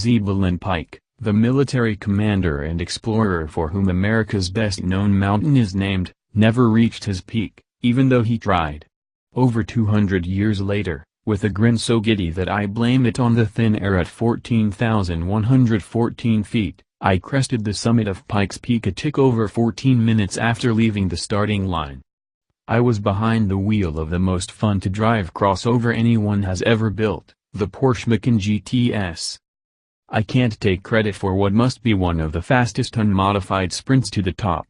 Zebulon Pike, the military commander and explorer for whom America's best-known mountain is named, never reached his peak, even though he tried. Over 200 years later, with a grin so giddy that I blame it on the thin air at 14,114 feet, I crested the summit of Pikes Peak a tick over 14 minutes after leaving the starting line. I was behind the wheel of the most fun-to-drive crossover anyone has ever built, the Porsche Macan GTS. I can't take credit for what must be one of the fastest unmodified sprints to the top.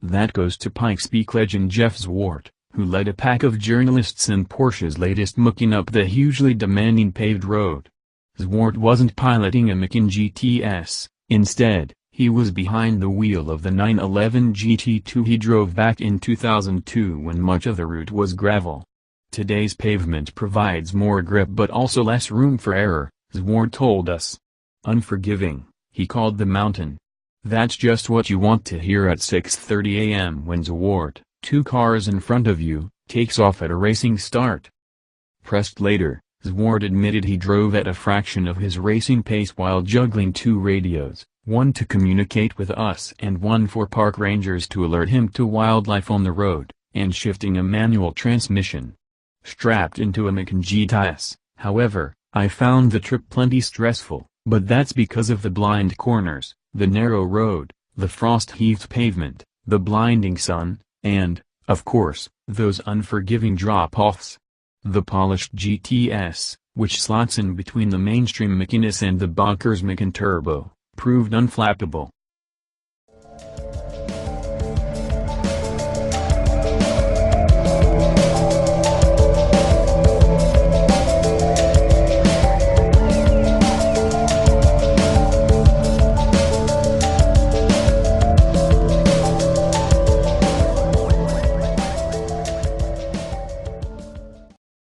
That goes to Pikes Peak legend Jeff Zwart, who led a pack of journalists in Porsche's latest Macan up the hugely demanding paved road. Zwart wasn't piloting a Macan GTS, instead, he was behind the wheel of the 911 GT2 he drove back in 2002 when much of the route was gravel. Today's pavement provides more grip but also less room for error, Zwart told us. Unforgiving, he called the mountain. That's just what you want to hear at 6:30 a.m. when Zwart, 2 cars in front of you, takes off at a racing start. Pressed later, Zwart admitted he drove at a fraction of his racing pace while juggling 2 radios, one to communicate with us and one for park rangers to alert him to wildlife on the road, and shifting a manual transmission. Strapped into a Macan GTS, however, I found the trip plenty stressful, but that's because of the blind corners, the narrow road, the frost-heaved pavement, the blinding sun, and, of course, those unforgiving drop-offs. The polished GTS, which slots in between the mainstream Macan S and the bonkers Macan Turbo, proved unflappable.